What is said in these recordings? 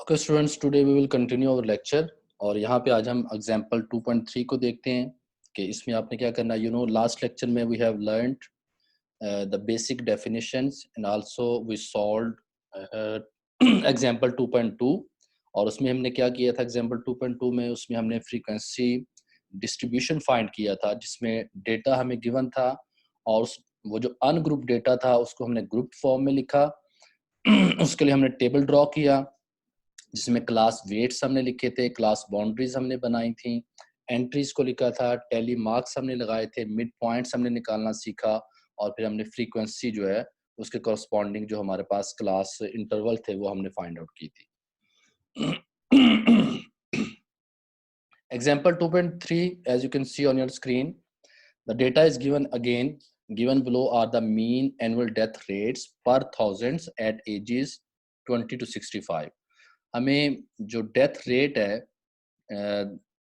Okay students, today we will continue our lecture. और यहाँ पे आज हम एग्जांपल 2.3 को देखते हैं कि इसमें आपने क्या करना है। लास्ट लेक्चर में we have learned the basic definitions and also we solved example 2.2। और उसमें हमने क्या किया था, एग्जांपल 2.2 में उसमें हमने फ्रीक्वेंसी डिस्ट्रीब्यूशन फाइंड किया था, जिसमें डेटा हमें गिवन था और वो जो अनग्रुप डेटा था उसको हमने ग्रुप फॉर्म में लिखा। उसके लिए हमने टेबल ड्रॉ किया जिसमें क्लास वेट्स हमने लिखे थे, क्लास बाउंड्रीज हमने बनाई थी, एंट्रीज को लिखा था, टैली मार्क्स हमने लगाए थे, मिड पॉइंट्स हमने निकालना सीखा और फिर हमने फ्रीक्वेंसी जो है उसके कॉरस्पॉन्डिंग जो हमारे पास क्लास इंटरवल थे वो हमने फाइंड आउट की थी। Example 2.3, as you can see on your screen, the data is given again. Given below are the mean annual death rates per thousands at ages 20 to 65. हमें जो death rate है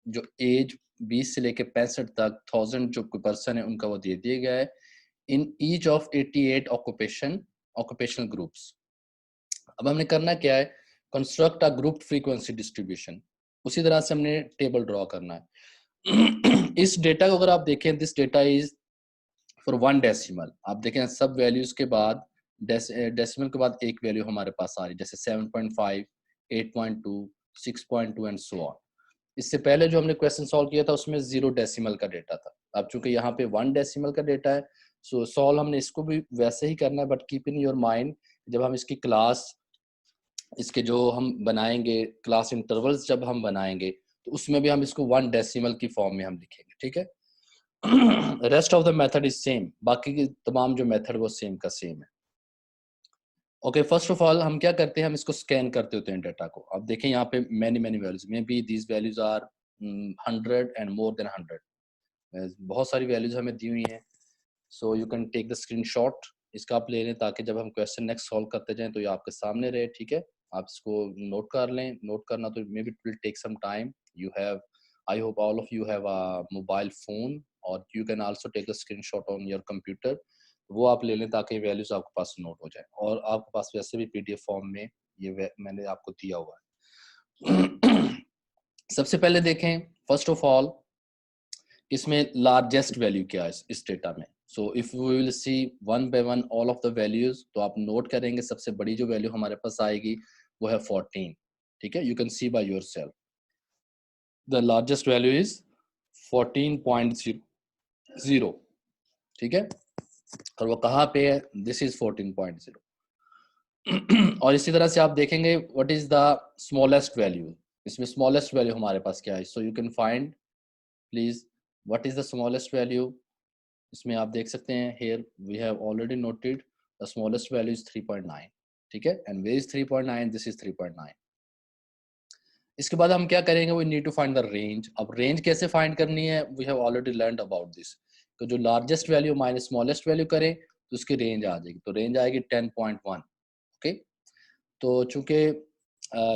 जो as 20 से लेके 65 तक 1000 जो पर्सन है उनका वो दे दिया गया है in each of 88 occupational groups. अब हमने करना क्या है, construct a group frequency distribution. उसी तरह से हमने टेबल ड्रॉ करना है। इस डेटा को अगर आप देखें, this data is for 1 decimal. आप देखें सब वैल्यूज के बाद डेसिमल के बाद एक वैल्यू हमारे पास आ रही है, जैसे 7.5, 8.2, 6.2 एंड सो ऑन। इससे पहले जो हमने क्वेश्चन सॉल्व किया था उसमें 0 डेसिमल का डेटा था। अब चूंकि यहाँ पे 1 डेसिमल का डेटा है, सो सॉल्व हमने इसको भी वैसे ही करना है, but keep in your mind जब हम इसकी क्लास इसके जो हम बनाएंगे क्लास इंटरवल्स जब हम बनाएंगे तो उसमें भी हम इसको 1 डेसिमल की फॉर्म में हम लिखेंगे, ठीक है। Rest of the method is same, बाकी की तमाम जो मेथड वो सेम का सेम है। ओके, फर्स्ट ऑफ ऑल हम क्या करते हैं, हम इसको स्कैन करते होते हैं डेटा को। अब देखें यहाँ पे मैनी वैल्यूज में be these values are 100 and more than 100। बहुत सारी वैल्यूज हमें दी हुई हैं, so you can take the screenshot. इसका आप ले लें ताकि जब हम क्वेश्चन नेक्स्ट सॉल्व करते जाएं तो ये आपके सामने रहे, ठीक है। आप इसको नोट कर लें। नोट करना तो maybe it will take some time. You have, I hope all of you have a mobile phone और you can also take a screenshot on your computer. वो आप ले लें ताकि वैल्यूज आपके पास नोट हो जाए। और आपके पास वैसे भी पीडीएफ फॉर्म में ये मैंने आपको दिया हुआ है। सबसे पहले देखें, फर्स्ट ऑफ ऑल इसमें लार्जेस्ट वैल्यू क्या है इस डेटा में। So if we will see one by one all of the values, तो आप नोट करेंगे सबसे बड़ी जो वैल्यू हमारे पास आएगी वो है 14, ठीक है। You can C by yourself the largest value is 14.0, ठीक है। और वो कहाँ पे है, दिस इज 14.0। और इसी तरह से आप देखेंगे what is the smallest value. इसमें स्मॉलेस्ट वैल्यू हमारे पास क्या है, सो you can find please what is the smallest value. इसमें आप देख सकते हैं, here we have already noted the smallest value is 3.9, ठीक है। and where is 3.9, this is 3.9। इसके बाद हम क्या करेंगे, we need to find the range। अब range कैसे find करनी है, we have already learned about this। तो जो largest value minus smallest value करें तो उसकी range आ जाएगी, तो range आएगी 10.1, ओके। तो चूंकि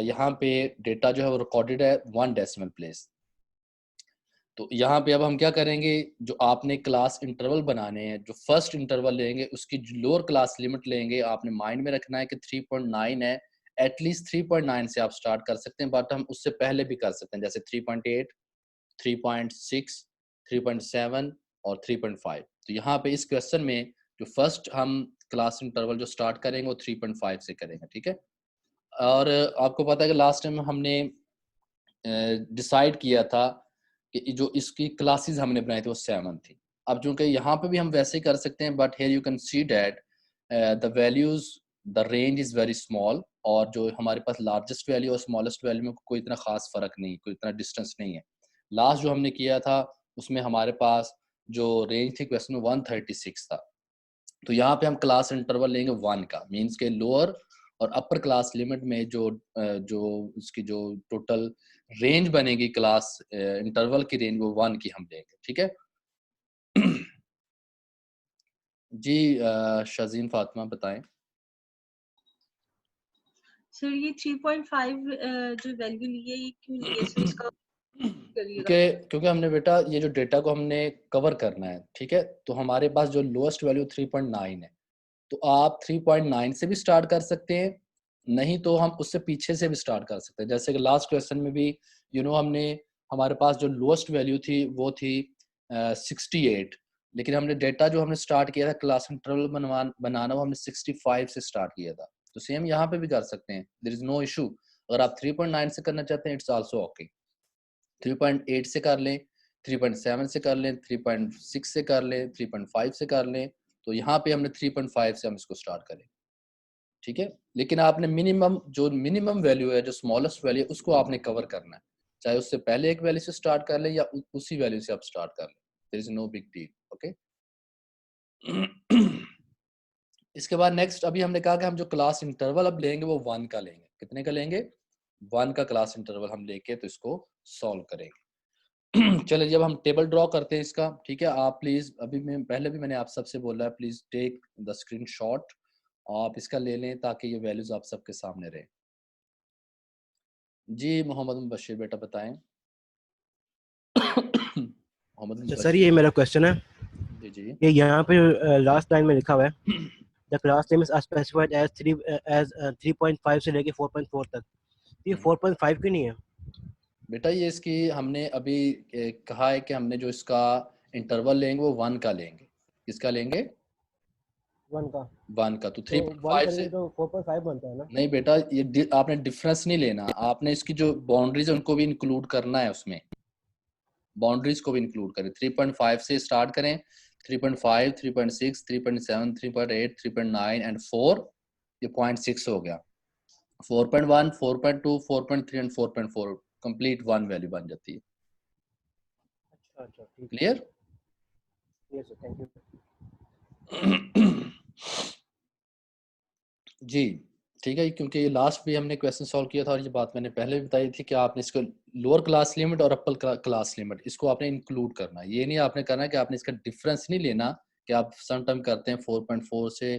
यहाँ पे डेटा जो है वो रिकॉर्डेड है 1 डेसिमल प्लेस, तो यहाँ पे अब हम क्या करेंगे, जो आपने क्लास इंटरवल बनाने हैं, जो फर्स्ट इंटरवल लेंगे उसकी लोअर क्लास लिमिट लेंगे। आपने माइंड में रखना है कि 3.9 है, एटलीस्ट 3.9 से आप स्टार्ट कर सकते हैं, बट हम उससे पहले भी कर सकते हैं, जैसे 3.8, 3.6, 3.7 और 3.5। तो यहाँ पे इस क्वेश्चन में जो फर्स्ट हम क्लास इंटरवल जो स्टार्ट करेंगे वो 3.5 से करेंगे, ठीक है। और आपको पता है कि लास्ट टाइम हमने डिसाइड किया था कि जो इसकी क्लासेस हमने बनाई थी वो 7 थी। अब चूंकि यहाँ पे भी हम वैसे ही कर सकते हैं, but here you can see that the values, the range is very small. और जो हमारे पास लार्जेस्ट वैल्यू और स्मॉलेस्ट वैल्यू में कोई इतना खास फर्क नहीं, कोई इतना डिस्टेंस नहीं है। लास्ट जो हमने किया था उसमें हमारे पास जो रेंज थी क्वेश्चन में 136 था। तो यहाँ पे हम क्लास इंटरवल लेंगे 1 का, मीन्स के लोअर और अपर क्लास लिमिट में जो उसकी जो टोटल रेंज बनेगी क्लास इंटरवल की रेंज वो 1 की हम लेंगे, ठीक है। जी शाजीन फातिमा बताएं। सर ये 3.5 जो वैल्यू ली है ये क्यों ली है सर, इसका करिएगा। क्योंकि हमने बेटा ये जो डेटा को हमने कवर करना है, ठीक है। तो हमारे पास जो लोएस्ट वैल्यू 3.9 है, तो आप 3.9 से भी स्टार्ट कर सकते हैं नहीं तो हम उससे पीछे से भी स्टार्ट कर सकते हैं। जैसे कि लास्ट क्वेश्चन में भी हमने हमारे पास जो लोएस्ट वैल्यू थी वो थी 68, लेकिन हमने डेटा जो हमने स्टार्ट किया था क्लास इंटरवल बनाना वो हमने 65 से स्टार्ट किया था। तो सेम यहाँ पे भी कर सकते हैं, देयर इज नो इशू। अगर आप 3.9 से करना चाहते हैं इट्स आल्सो ओके, 3.8 से कर लें, 3.7 से कर लें, 3.6 से कर लें, 3.5 से कर लें। तो यहाँ पे हमने 3.5 से हम इसको स्टार्ट करें, ठीक है। लेकिन आपने मिनिमम वैल्यू है, जो स्मॉलेस्ट वैल्यू है, उसको आपने कवर करना है। चाहे उससे पहले एक वैल्यू से स्टार्ट कर लें या उसी वैल्यू से आप स्टार्ट कर लें, there is no big deal, okay. इसके बाद नेक्स्ट अभी हमने कहा कि हम जो क्लास इंटरवल अब लेंगे वो 1 का लेंगे। कितने का लेंगे? 1 का क्लास इंटरवल हम लेके तो इसको सॉल्व करेंगे। चलिए जब हम टेबल ड्रॉ करते हैं इसका, ठीक है। आप प्लीज, अभी मैं पहले भी मैंने आप सबसे बोला है, प्लीज टेक द स्क्रीनशॉट, आप इसका ले लें ताकि ये वैल्यूज आप सबके सामने रहे। जी मोहम्मद मुबशिर बेटा बताएं। मोहम्मद अच्छा सर, मुबशिर। ये मेरा क्वेश्चन है। जी जी। ये यहाँ पे लास्ट लाइन में लिखा हुआ है the class names are specified as 3.5 से लेके 4.4 तक। ये 4.5 क्यों नहीं है? बेटा ये इसकी हमने अभी कहा है कि हमने जो इसका इंटरवल लेंगे वो 1 का लेंगे। किसका लेंगे? 1 का। 1 का। तो तो 1 3.5 करेंगे से तो 4.5 बनता है ना? नहीं बेटा, ये आपने डिफरेंस नहीं लेना, आपने इसकी जो बाउंड्रीज है उनको भी इंक्लूड करना है, उसमें बाउंड्रीज को भी इंक्लूड करें। 3.5 से स्टार्ट करें, 3.5, 3.6, 3.7, 3.8, 3.9 एंड 4, ये 0.6 हो गया। 4.1, 4.2, 4.3 एंड 4.4 कंप्लीट 1 वैल्यू बन जाती है। अच्छा अच्छा, ठीक है। Clear? Yes sir, thank you. जी ठीक है, क्योंकि ये लास्ट भी हमने क्वेश्चन सॉल्व किया था और ये बात मैंने पहले भी बताई थी कि आपने इसको लोअर क्लास लिमिट और अपर क्लास लिमिट इसको आपने इंक्लूड करना है। ये नहीं आपने करना कि आपने इसका डिफरेंस नहीं लेना कि आप सम टाइम करते हैं 4.4 से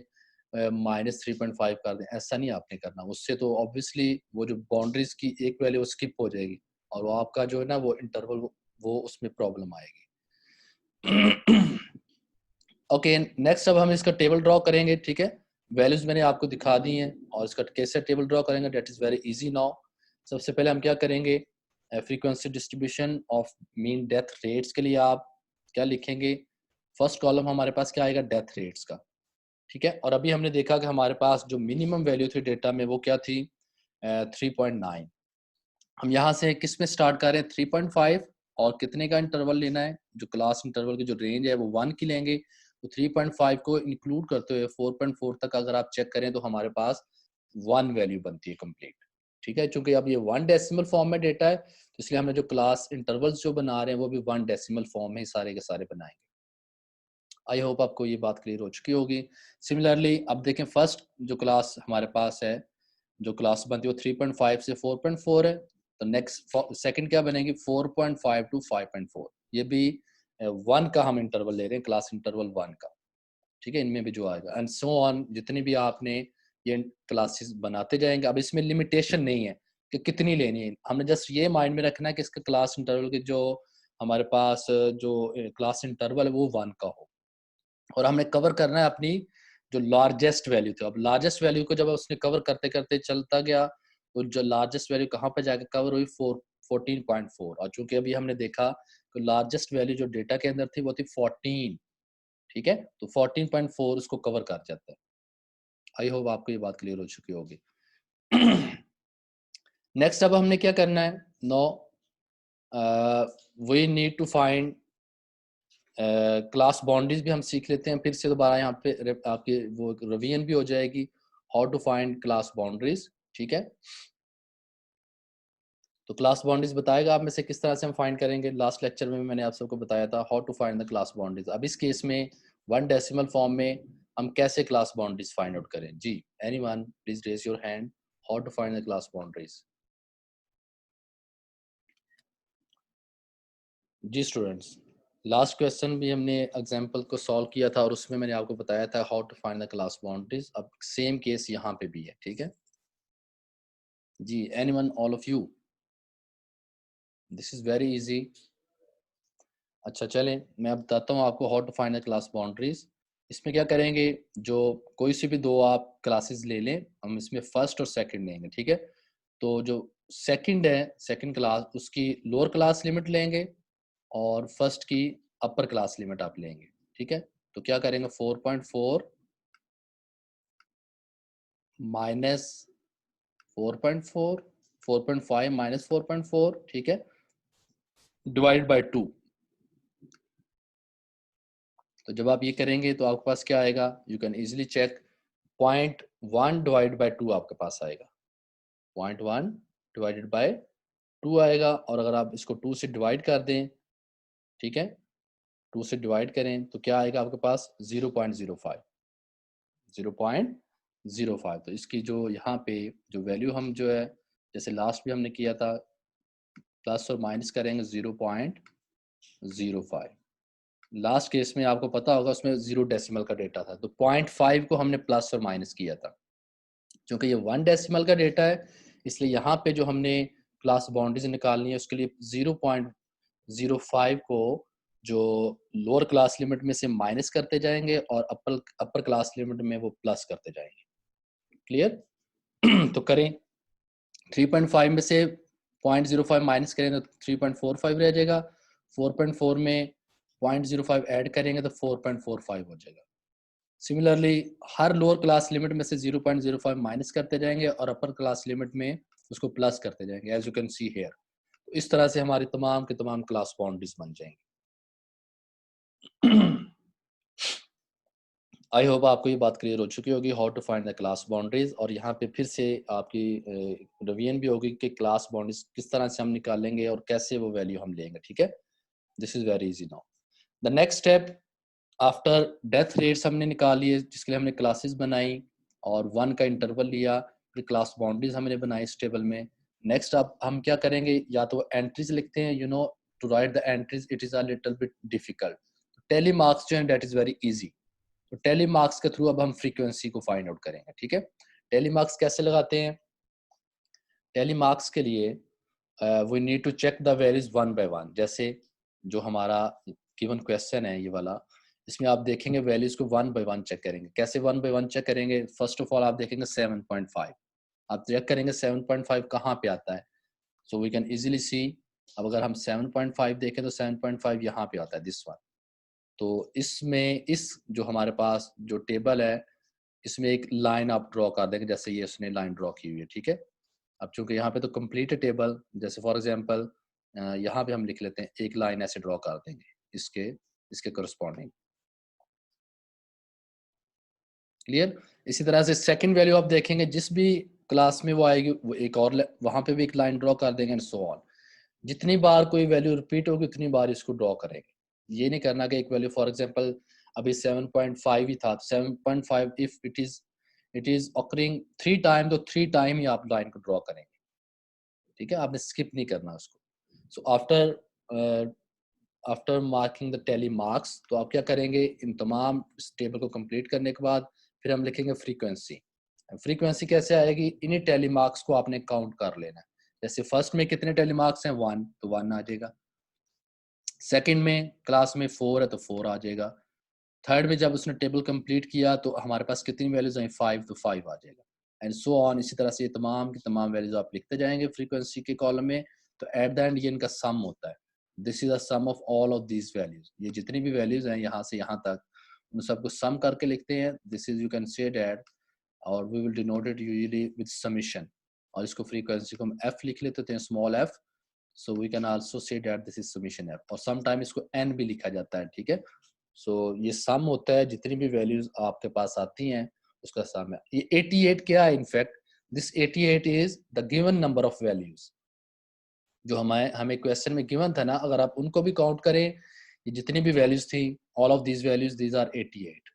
-3.5 कर दें, ऐसा नहीं आपने करना। उससे तो ऑब्वियसली वो जो बाउंड्रीज की एक वैल्यू स्किप हो जाएगी और वो आपका जो है ना वो इंटरवल वो उसमें प्रॉब्लम आएगी। ओके नेक्स्ट अब हम इसका टेबल ड्रॉ करेंगे, ठीक है। वैल्यूज मैंने आपको दिखा दी हैं और इसका कैसे टेबल ड्रॉ करेंगे that is very easy now. सबसे पहले हम क्या करेंगे, frequency distribution of mean death rates के लिए आप क्या लिखेंगे? फर्स्ट कॉलम हमारे पास क्या आएगा? डेथ रेट्स का, ठीक है। और अभी हमने देखा कि हमारे पास जो मिनिमम वैल्यू थी डेटा में वो क्या थी? 3.9। हम यहाँ से किस में स्टार्ट कर रहे हैं? 3.5 और कितने का इंटरवल लेना है? जो क्लास इंटरवल की जो रेंज है वो 1 की लेंगे। तो 3.5 को इंक्लूड करते हुए 4.4 तक अगर आप चेक करें तो हमारे पास 1 वैल्यू बनती है कंप्लीट, ठीक है। चूंकि अब ये 1 डेसिमल फॉर्म में डेटा है तो इसलिए हमने जो क्लास इंटरवल्स जो बना रहे हैं वो भी 1 डेसिमल फॉर्म में सारे के सारे बनाएंगे। आई होप आपको ये बात क्लियर हो चुकी होगी। सिमिलरली अब देखें, फर्स्ट जो क्लास हमारे पास है, जो क्लास बनती है वो 3.5 से 4.4 है। तो नेक्स्ट सेकंड क्या बनेगी? 4.5 टू 5.4। ये भी 1 का हम इंटरवल ले रहे हैं, क्लास इंटरवल 1 का, ठीक है। इनमें भी जो आएगा एंड सो ऑन, जितनी भी आपने ये क्लासेस बनाते जाएंगे। अब इसमें लिमिटेशन नहीं है कि कितनी लेनी है, हमने जस्ट ये माइंड में रखना है कि इसका क्लास इंटरवल के जो हमारे पास जो क्लास इंटरवल है वो 1 का हो और हमने कवर करना है अपनी जो लार्जेस्ट वैल्यू थी। अब लार्जेस्ट वैल्यू को जब उसने कवर करते करते चलता गया तो जो लार्जेस्ट वैल्यू कहाँ पे जाके कवर हुई? 14.4। और चूंकि अभी हमने देखा कि लार्जेस्ट वैल्यू जो डेटा के अंदर थी वो थी 14, ठीक है। तो 14.4 उसको कवर कर जाता है। आई होप आपको ये बात क्लियर हो चुकी होगी। नेक्स्ट अब हमने क्या करना है? No we need to find class boundaries भी हम सीख लेते हैं फिर से दोबारा यहाँ पे आपकी वो रिवीजन भी हो जाएगी, how to find class boundaries, ठीक है। तो क्लास बाउंड्रीज बताएगा आप में से किस तरह से हम फाइंड करेंगे। लास्ट लेक्चर में मैंने आप सबको बताया था how to find the class boundaries. अब इस केस में 1 डेसिमल फॉर्म में हम कैसे क्लास बाउंड्रीज फाइंड आउट करें? जी anyone please raise your hand, how to find the class boundaries. जी स्टूडेंट्स, लास्ट क्वेश्चन भी हमने एग्जांपल को सॉल्व किया था और उसमें मैंने आपको बताया था how to find the class boundaries. अब सेम केस यहाँ पे भी है, ठीक है जी। Anyone, all of you? This is very easy. अच्छा चलें मैं अब बताता हूँ आपको how to find the class boundaries. इसमें क्या करेंगे, जो कोई सी भी दो आप क्लासेस ले लें, हम इसमें फर्स्ट और सेकंड लेंगे, ठीक है। तो जो सेकंड है, सेकंड क्लास, उसकी लोअर क्लास लिमिट लेंगे और फर्स्ट की अपर क्लास लिमिट आप लेंगे, ठीक है। तो क्या करेंगे, 4.4 माइनस 4.4, 4.5 माइनस 4.4, ठीक है, डिवाइड बाय 2। तो जब आप ये करेंगे तो आपके पास क्या आएगा, you can easily check, 0.1 divide by 2 आपके पास आएगा, 0.1 डिवाइडेड बाय 2 आएगा। और अगर आप इसको 2 से डिवाइड कर दें, ठीक है, 2 से डिवाइड करें तो क्या आएगा आपके पास, 0.05, 0.05। तो इसकी जो यहाँ पे जो वैल्यू हम जो है, जैसे लास्ट भी हमने किया था, प्लस और माइनस करेंगे 0.05। लास्ट केस में आपको पता होगा उसमें 0 डेसिमल का डेटा था, तो 0.5 को हमने प्लस और माइनस किया था। क्योंकि ये 1 डेसिमल का डेटा है, इसलिए यहाँ पे जो हमने क्लास बाउंड्रीज निकालनी है उसके लिए 0.05 को जो लोअर क्लास लिमिट में से माइनस करते जाएंगे और अपर क्लास लिमिट में वो प्लस करते जाएंगे। क्लियर? तो करें, 3.5 में से 0.05 माइनस करें तो 3.45 रह जाएगा, 4.4 में 0.05 ऐड करेंगे तो 4.45 हो जाएगा। सिमिलरली हर लोअर क्लास लिमिट में से 0.05 माइनस करते जाएंगे और अपर क्लास लिमिट में उसको प्लस करते जाएंगे, as you can see here. तो इस तरह से हमारी तमाम के तमाम क्लास बाउंड्रीज बन जाएंगी। आई होप आपको ये बात क्लियर हो चुकी होगी, how to find the class boundaries. और यहाँ पे फिर से आपकी रिवीजन भी होगी कि क्लास बाउंड्रीज किस तरह से हम निकालेंगे और कैसे वो वैल्यू हम लेंगे, ठीक है। This is very easy now. The next step, after death rates हमने निकाल लिए जिसके लिए हमने क्लासेस बनाई और 1 का इंटरवल लिया, फिर क्लास बाउंड्रीज हमने बनाई इस टेबल में। नेक्स्ट अब हम क्या करेंगे, या तो एंट्रीज लिखते हैं, you know to write the entries it is a little bit difficult. Tally marks जो है दैट इज वेरी इजी। तो टेली मार्क्स के थ्रू अब हम फ्रीक्वेंसी को फाइंड आउट करेंगे, ठीक है। टेली मार्क्स कैसे लगाते हैं, टेली मार्क्स के लिए we need to check the values one by one. जैसे जो हमारा गिवन क्वेश्चन है ये वाला, इसमें आप देखेंगे वैल्यूज को वन बाय वन चेक करेंगे। कैसे वन बाय वन चेक करेंगे, फर्स्ट ऑफ ऑल आप देखेंगे 7.5, आप चेक करेंगे 7.5 कहाँ पे आता है। So we can easily see, अब अगर हम 7.5 देखें तो 7.5 यहाँ पे आता है, दिस वन। तो इसमें इस जो हमारे पास जो टेबल है इसमें एक लाइन आप ड्रॉ कर देंगे, जैसे ये उसने लाइन ड्रॉ की हुई है, ठीक है। अब चूंकि यहाँ पे तो कंप्लीट है टेबल, जैसे फॉर एग्जांपल यहाँ पे हम लिख लेते हैं, एक लाइन ऐसे ड्रॉ कर देंगे इसके इसके करस्पॉन्डिंग। क्लियर? इसी तरह से सेकंड वैल्यू आप देखेंगे जिस भी क्लास में वो आएगी वो एक और वहां पे भी एक लाइन ड्रॉ कर देंगे एंड सो ऑन। जितनी बार कोई वैल्यू रिपीट होगी उतनी बार इसको ड्रॉ करेंगे। ये नहीं करना कि एक वैल्यू फॉर एग्जांपल अभी 7.5 ही था, 7.5 if it is occurring 3 time तो 3 टाइम ही आप लाइन को ड्रॉ करेंगे, ठीक है, आपने स्किप नहीं करना उसको। So after marking the tally marks, तो आप क्या करेंगे, इन तमाम इस टेबल को कंप्लीट करने के बाद फिर हम लिखेंगे फ्रीक्वेंसी। फ्रीक्वेंसी कैसे आएगी, इन्हीं टेली मार्क्स को आपने काउंट कर लेना है। जैसे फर्स्ट में कितने टेली मार्क्स हैं, 1, तो 1 आ जाएगा। सेकंड में क्लास में 4 है तो 4 आ जाएगा। थर्ड में जब उसने टेबल कंप्लीट किया तो हमारे पास कितनी वैल्यूज आई, 5, तो 5 आ जाएगा एंड सो ऑन। इसी तरह से ये तमाम की तमाम वैल्यूज आप लिखते जाएंगे फ्रीक्वेंसी के कॉलम में। तो एट द एंड ये इनका सम होता है, this is the sum of all of these values. ये जितनी भी वैल्यूज हैं यहाँ से यहाँ तक उन सबको सम करके लिखते हैं। This is, you can say that, और we will denote it usually with summation. और इसको फ्रीक्वेंसी को हम f लिख लेते हैं, small f। So we can also say that this is summation f, और सम टाइम इसको n भी लिखा जाता है, ठीक है। सो ये सम होता है, जितनी भी वैल्यूज आपके पास आती हैं उसका सम है। ये 88 क्या है, in fact this 88 is the given number of values जो हमें क्वेश्चन में गिवन था ना। अगर आप उनको भी काउंट करें, ये जितनी भी वैल्यूज थी, all of these values, these are 88।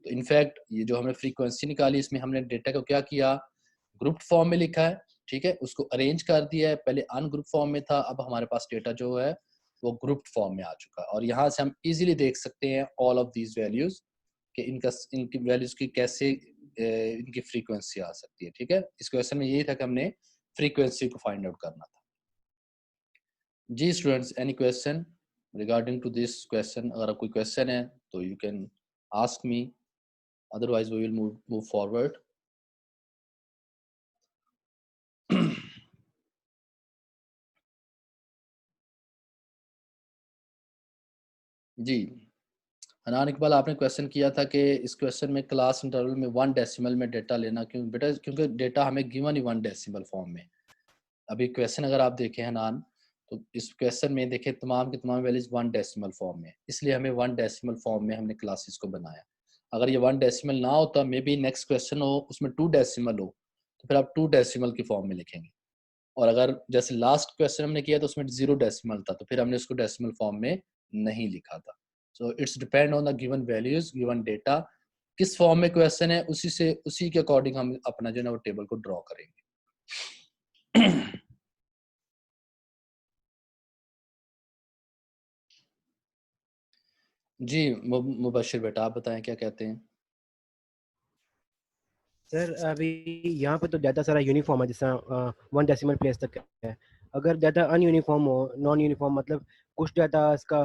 तो इनफैक्ट ये जो हमने फ्रीक्वेंसी निकाली इसमें हमने डेटा को क्या किया, ग्रुप फॉर्म में लिखा है, ठीक है, उसको अरेंज कर दिया है। पहले अनग्रुप फॉर्म में था, अब हमारे पास डेटा जो है वो ग्रुप फॉर्म में आ चुका है। और यहाँ से हम इजीली देख सकते हैं ऑल ऑफ दीज वैल्यूज कि इनकी वैल्यूज की कैसे इनकी फ्रीक्वेंसी आ सकती है, ठीक है। इस क्वेश्चन में यही था कि हमने फ्रीक्वेंसी को फाइंड आउट करना था। जी students, any question regarding to this question? अगर कोई क्वेश्चन है तो you can ask me, otherwise we will move forward. जी हनान इकबाल, आपने क्वेश्चन किया था कि इस क्वेश्चन में क्लास इंटरवल में 1 डेसिमल में डेटा लेना क्यों? बेटा क्योंकि डेटा हमें गिवन ही 1 डेसिमल फॉर्म में। अभी क्वेश्चन अगर आप देखें हनान, तो इस क्वेश्चन में देखें तमाम के तमाम वैल्यूज 1 डेसिमल फॉर्म में, इसलिए हमें 1 डेसिमल फॉर्म में हमने क्लासेस को बनाया। अगर ये 1 डेसिमल ना होता, मे बी नेक्स्ट क्वेश्चन हो उसमें 2 डेसिमल हो, तो फिर आप 2 डेसिमल की फॉर्म में लिखेंगे। और अगर जैसे लास्ट क्वेश्चन हमने किया तो उसमें 0 डेसिमल था, तो फिर हमने उसको डेसिमल फॉर्म में नहीं लिखा था। So it's depend on the given values, given data, किस फॉर्म में क्वेश्चन है उसी के अकॉर्डिंग हम अपना जो है ना वो टेबल को ड्रॉ करेंगे। जी मुबशिर बेटा, आप बताएं क्या कहते हैं? सर अभी यहाँ पे तो डाटा सारा यूनिफॉर्म है, जैसा 1 डेसिमल प्लेस तक है। अगर डाटा अनयूनिफॉर्म हो, नॉन यूनिफॉर्म मतलब कुछ डाटा इसका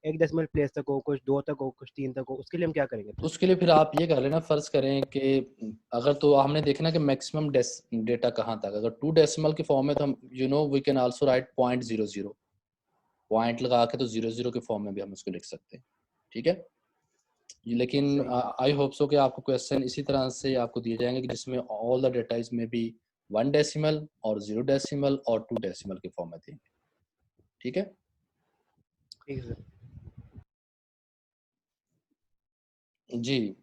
1 डेसिमल प्लेस तक हो, कुछ 2 तक हो, कुछ 3 तक हो, उसके लिए हम क्या करेंगे फिर? उसके लिए फिर आप ये कर लेना, फर्ज करें कि अगर तो हमने देखना कि मैक्सिमम डेटा कहाँ तक, अगर 2 डेसिमल के फॉर्म में तो हम we can also write 0.00, point लगा के तो 00 के फॉर्म में भी हम उसको लिख सकते हैं, ठीक है। लेकिन सही। आई होप सो कि आपको क्वेश्चन इसी तरह से आपको दिए जाएंगे कि जिसमें ऑल द डेटा इज में बी 1 डेसिमल और 0 डेसिमल और 2 डेसिमल के फॉर्म में देंगे, ठीक है। ठीक है सर। जी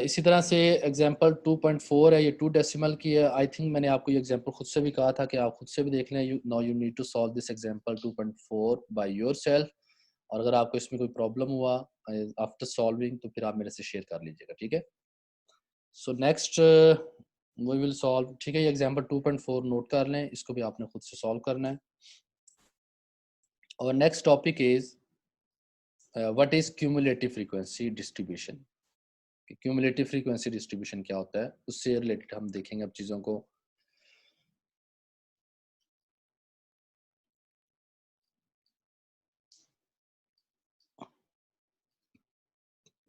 इसी तरह से एग्जांपल 2.4 है, ये 2 डेसिमल की है। आई थिंक मैंने आपको ये एग्जांपल खुद से भी कहा था कि आप खुद से भी देख लें। Now you need to solve this example 2.4 by yourself, और अगर आपको इसमें कोई प्रॉब्लम हुआ आफ्टर सॉल्विंग तो फिर आप मेरे से शेयर कर लीजिएगा, ठीक है। So next we will solve, ठीक है। ये एग्जांपल 2.4 नोट कर लें, इसको भी आपने खुद से सॉल्व करना है। और next topic is what is cumulative frequency distribution. Cumulative frequency distribution क्या होता है, उससे रिलेटेड हम देखेंगे अब चीज़ों को।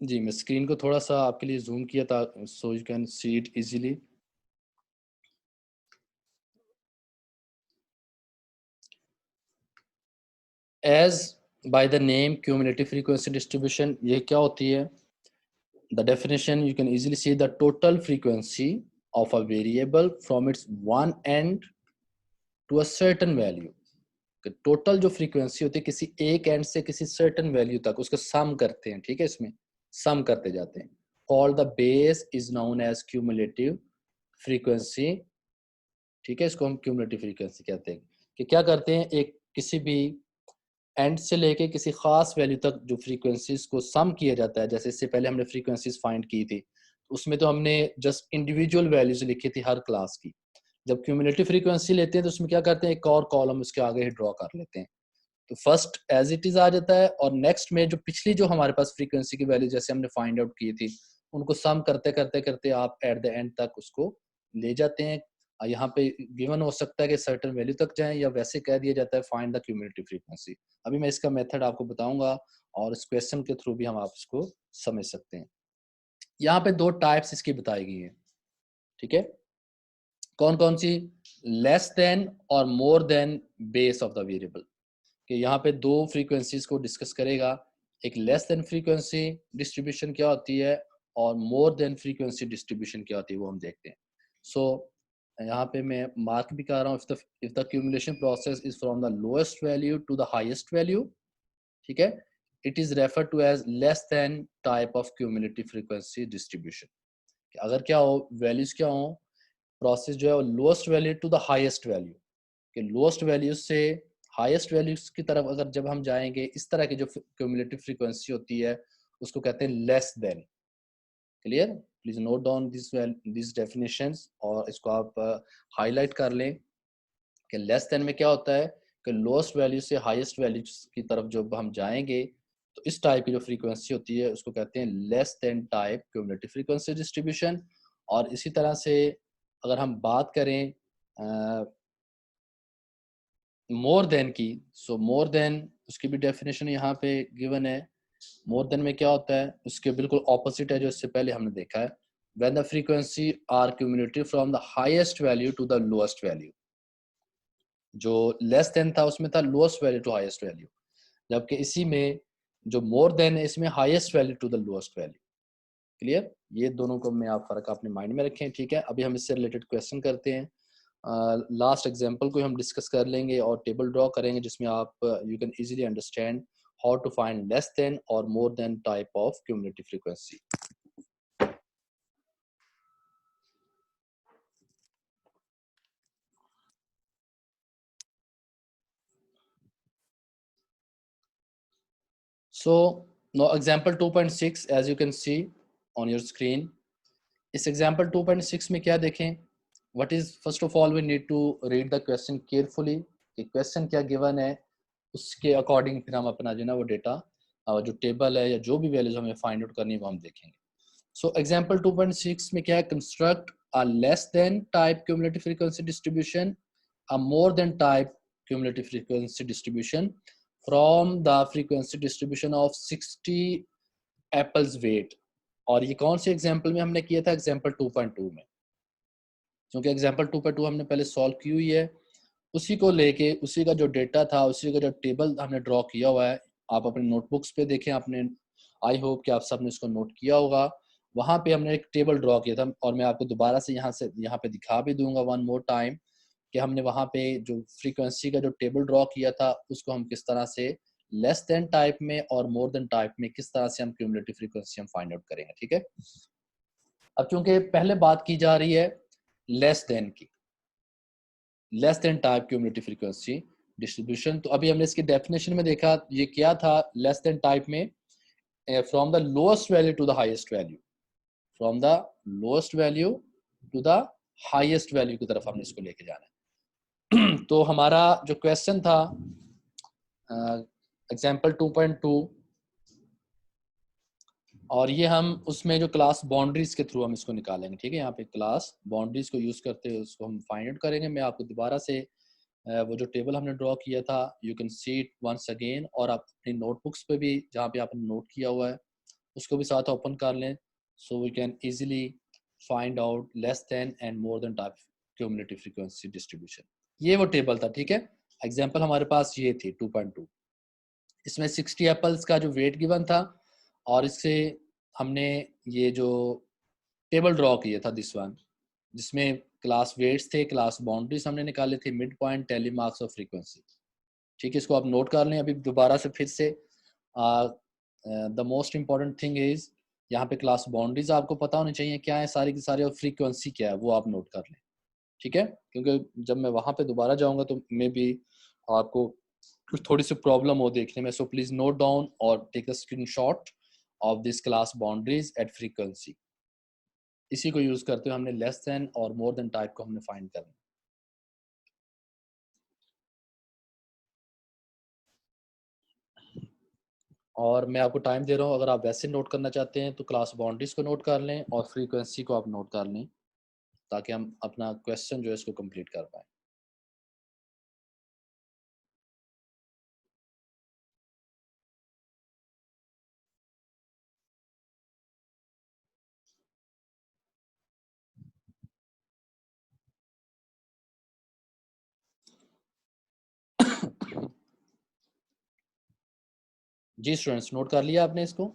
जी मैं स्क्रीन को थोड़ा सा आपके लिए जूम किया था so you can see it easily. As by the name cumulative frequency distribution, ये क्या होती है? The definition you can easily see the total frequency of a variable from its one end to a certain value. Total जो frequency होती है किसी एक and से किसी सर्टेन वैल्यू तक, उसको सम करते हैं, ठीक है, इसमें सम करते जाते हैं। All the base is known as cumulative frequency, ठीक है। इसको हम क्यूमुलेटिव फ्रीक्वेंसी कहते हैं कि क्या करते हैं, एक किसी भी एंड से लेके किसी खास वैल्यू तक जो फ्रीक्वेंसीज को सम किया जाता है। जैसे इससे पहले हमने फ्रीक्वेंसीज फाइंड की थी, उसमें तो हमने जस्ट इंडिविजुअल वैल्यूज लिखी थी हर क्लास की। जब क्यूमुलेटिव फ्रीक्वेंसी लेते हैं तो उसमें क्या करते हैं, एक और कॉलम उसके आगे ही ड्रॉ कर लेते हैं। तो फर्स्ट एज इट इज आ जाता है, और नेक्स्ट में जो पिछली जो हमारे पास फ्रीक्वेंसी की वैल्यू जैसे हमने फाइंड आउट की थी, उनको सम करते करते करते आप एट द एंड तक उसको ले जाते हैं। यहाँ पे गिवन हो सकता है कि सर्टेन वैल्यू तक जाएं, या वैसे कह दिया जाता है फाइंड द क्यूमुलेटिव फ्रीक्वेंसी। अभी मैं इसका मेथड आपको बताऊंगा और इस क्वेश्चन के थ्रू भी हम आप इसको समझ सकते हैं। यहाँ पे 2 टाइप्स इसकी बताई गई हैं, ठीक है। कौन कौन सी? लेस देन और more then base of the variable. कि यहाँ पे 2 फ्रीक्वेंसीज को डिस्कस करेगा। एक लेस देन फ्रीक्वेंसी डिस्ट्रीब्यूशन क्या होती है, और मोर देन फ्रीक्वेंसी डिस्ट्रीब्यूशन क्या होती है, वो हम देखते हैं। सो यहाँ पे मैं मार्क भी कर रहा हूँ, if the cumulation process is from the lowest value to the highest value, ठीक है, it is refer to as less than type of cumulative frequency distribution. अगर क्या हो, वैल्यूज क्या हो, प्रोसेस जो है वो lowest value to the highest value, कि लोएस्ट वैल्यूज से हाईएस्ट वैल्यूज की तरफ अगर जब हम जाएंगे, इस तरह की जो क्यूमुलेटिव फ्रीक्वेंसी होती है उसको कहते हैं less than. Clear? Please note down this definitions, और इसको आप हाईलाइट कर लें कि लेस देन में क्या होता है कि लोएस्ट वैल्यू से हाईएस्ट वैल्यू की तरफ जब हम जाएंगे तो इस टाइप की जो फ्रीक्वेंसी होती है उसको कहते हैं less than type cumulative frequency distribution. और इसी तरह से अगर हम बात करें मोर देन की, सो मोर देन उसकी भी डेफिनेशन यहाँ पे गिवन है। मोर देन में क्या होता है, उसके बिल्कुल ऑपोजिट है जो इससे पहले हमने देखा है, when the frequency are cumulative from the highest value to the lowest value. जो लेस देन था उसमें था lowest value to highest value, जबकि इसी में जो मोर देन है इसमें highest value to the lowest value. Clear? ये दोनों को मैं आप फर्क अपने माइंड में रखें, ठीक है। अभी हम इससे रिलेटेड क्वेश्चन करते हैं। लास्ट एग्जांपल को हम डिस्कस कर लेंगे और टेबल ड्रॉ करेंगे जिसमें आप you can easily understand how to find less than और more than type of cumulative frequency. So now example 2.6 as you can see on your screen. इस example 2.6 में क्या देखें, what is first of all we need to read the question carefully कि question क्या given है, उसके according फिर हम अपना जो ना वो डेटा जो टेबल है या जो भी वैल्यूज हमें फाइंड आउट करनी है वो हम देखेंगे। सो एग्जांपल 2.6 में क्या है, construct a less than type cumulative frequency distribution, a more than type cumulative frequency distribution from the frequency distribution of 60 apples weight. और ये कौन से एग्जांपल में हमने किया था, एग्जांपल 2.2 में, क्योंकि एग्जांपल 2.2 हमने पहले सॉल्व की हुई है, उसी को लेके उसी का जो डेटा था, उसी का जो टेबल हमने ड्रॉ किया हुआ है, आप अपने नोटबुक्स पे देखें, आपने आई होप कि आप सबने इसको नोट किया होगा। वहाँ पे हमने एक टेबल ड्रॉ किया था और मैं आपको दोबारा से यहाँ पे दिखा भी दूंगा वन मोर टाइम कि हमने वहाँ पे जो फ्रीक्वेंसी का जो टेबल ड्रॉ किया था उसको हम किस तरह से लेस देन टाइप में और मोर देन टाइप में किस तरह से हम क्यूमुलेटिव फ्रीक्वेंसी हम फाइंड आउट करेंगे, ठीक है। अब चूंकि पहले बात की जा रही है लेस देन की, less than type cumulative frequency distribution, तो अभी हमने इसकी डेफिनेशन में देखा ये क्या था, लेस देन टाइप में from the lowest value to the highest value, from the lowest value to the highest value की तरफ हमने इसको लेके जाना है। तो हमारा जो क्वेश्चन था एग्जांपल 2.2, और ये हम उसमें जो क्लास बाउंड्रीज के थ्रू हम इसको निकालेंगे, ठीक है। यहाँ पे क्लास बाउंड्रीज को यूज करते हुए उसको हम फाइंड आउट करेंगे। मैं आपको दोबारा से वो जो टेबल हमने ड्रॉ किया था you can see it once again, और आप अपनी नोटबुक्स पे भी जहाँ पे आपने नोट किया हुआ है उसको भी साथ ओपन कर लें, so we can easily find out less than and more than type cumulative frequency distribution. ये वो टेबल था, ठीक है। एग्जांपल हमारे पास ये थी 2.2, इसमें 60 एप्पल्स का जो वेट गिवन था और इससे हमने ये जो टेबल ड्रॉ किया था दिस वन, जिसमें क्लास वेट्स थे, क्लास बाउंड्रीज हमने निकाले थे, मिड पॉइंट, टेली मार्क्स और फ्रीक्वेंसी, ठीक है। इसको आप नोट कर लें अभी दोबारा से फिर से। The most important thing is यहाँ पे क्लास बाउंड्रीज आपको पता होनी चाहिए क्या है सारी की सारी, और फ्रीक्वेंसी क्या है वो आप नोट कर लें, ठीक है। क्योंकि जब मैं वहाँ पे दोबारा जाऊँगा तो मे बी आपको कुछ थोड़ी सी प्रॉब्लम हो देखने में, सो प्लीज नोट डाउन और take a screenshot of this class boundaries at frequency. इसी को यूज करते हुए हमने लेस देन और मोर देन टाइप को हमने फाइंड करना। और मैं आपको टाइम दे रहा हूँ, अगर आप वैसे नोट करना चाहते हैं तो क्लास बाउंड्रीज को नोट कर लें और फ्रीक्वेंसी को आप नोट कर लें ताकि हम अपना क्वेश्चन जो है इसको कंप्लीट कर पाएं। जी स्टूडेंट्स, नोट कर लिया आपने इसको?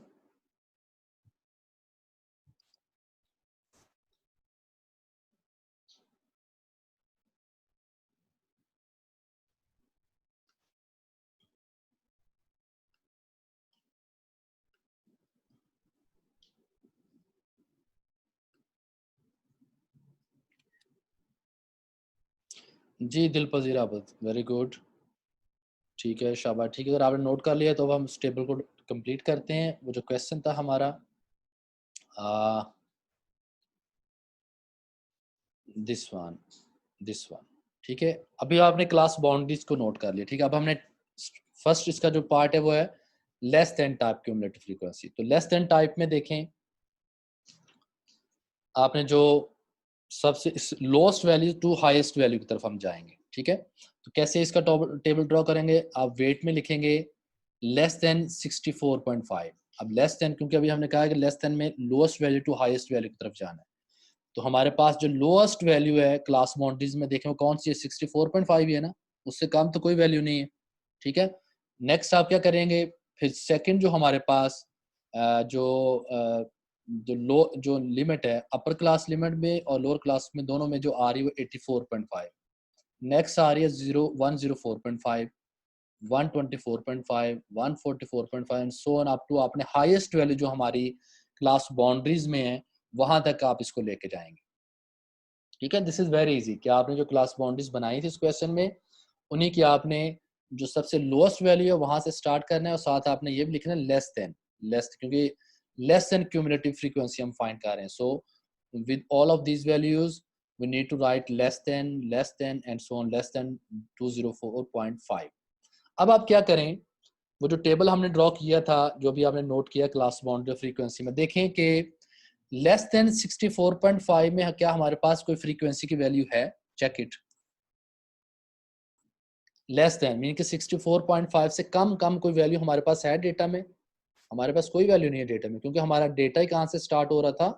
जी दिलपजीर आबद, वेरी गुड, ठीक है, शाबाश, ठीक है। अगर आपने नोट कर लिया तो अब हम इस टेबल को कंप्लीट करते हैं। वो जो क्वेश्चन था हमारा दिस वन, ठीक है। अभी आपने क्लास बाउंड्रीज को नोट कर लिया, ठीक है। अब हमने फर्स्ट इसका जो पार्ट है वो है less than type cumulative frequency. तो लेस देन टाइप में देखें आपने जो सबसे lowest value to highest value की तरफ हम जाएंगे, ठीक है। तो कैसे इसका टेबल ड्रॉ करेंगे, आप वेट में लिखेंगे लेस देन 64.5, अब लेस देन, क्योंकि अभी हमने कहा है कि लेस देन में lowest value to highest value की तरफ जाना है, तो हमारे पास जो लोएस्ट वैल्यू है क्लास बाउंड्रीज में देखें वो कौन सी है, 64.5 ही है ना, उससे कम तो कोई वैल्यू नहीं है। ठीक है, नेक्स्ट आप क्या करेंगे, फिर सेकंड जो हमारे पास जो लिमिट है अपर क्लास लिमिट में और लोअर क्लास में दोनों में जो आ रही है वो 84.5, नेक्स्ट आ रही है 104.5, 124.5, 144.5 and so on up to आपने हाईएस्ट वैल्यू जो हमारी क्लास बाउंड्रीज में है वहां तक आप इसको लेके जाएंगे। ठीक है, दिस इज वेरी इजी कि आपने जो क्लास बाउंड्रीज बनाई थी इस क्वेश्चन में उन्हीं की आपने जो सबसे लोएस्ट वैल्यू है वहां से स्टार्ट करना है और साथ आपने ये भी लिखना है लेस देन, क्योंकि लेस देन क्यूमुलेटिव फ्रीक्वेंसी हम फाइंड कर रहे हैं। So with all of these values we need to write less than and so on, less than 204.5। अब आप क्या करें, वो जो टेबल हमने ड्रॉ किया था जो भी आपने नोट किया क्लास बाउंड्री फ्रीक्वेंसी में, देखें कि लेस देन 64.5 में क्या हमारे पास कोई फ्रीक्वेंसी की वैल्यू है, check it. Less than mean कि 64.5 से कम कोई वैल्यू हमारे पास है डेटा में, हमारे पास कोई वैल्यू नहीं है डेटा में, क्योंकि हमारा डेटा ही कहाँ से स्टार्ट हो रहा था,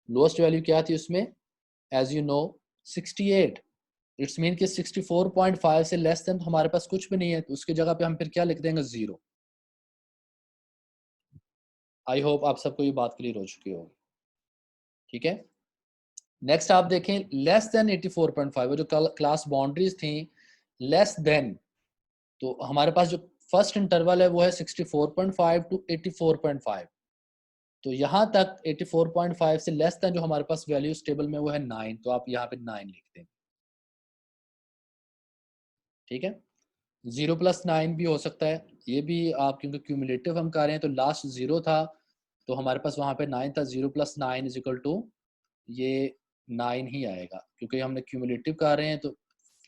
लोएस्ट वैल्यू क्या थी उसमें, as you know 68। It's mean कि 64.5 से लेस देन हमारे पास कुछ भी नहीं है, तो उसकी जगह पे हम फिर क्या लिख देंगे, 0। आई होप आप सबको ये बात क्लियर हो चुकी होगी। ठीक है, नेक्स्ट आप देखें लेस देन 84.5, वो जो क्लास बाउंड्रीज थी लेस देन, तो हमारे पास जो फर्स्ट इंटरवल है वो है 64.5 टू 84.5, तो यहाँ तक 84.5 से लेस देन जो हमारे पास वैल्यू टेबल में वो है 9, तो आप यहाँ पे 9 लिख दें। ठीक है, 0 + 9 भी हो सकता है, ये भी आप क्योंकि क्यूमुलेटिव हम कर रहे हैं तो लास्ट 0 था तो हमारे पास वहाँ पे 9 था, 0 + 9 = ये 9 ही आएगा, क्योंकि हमने क्यूमुलेटिव कर रहे हैं तो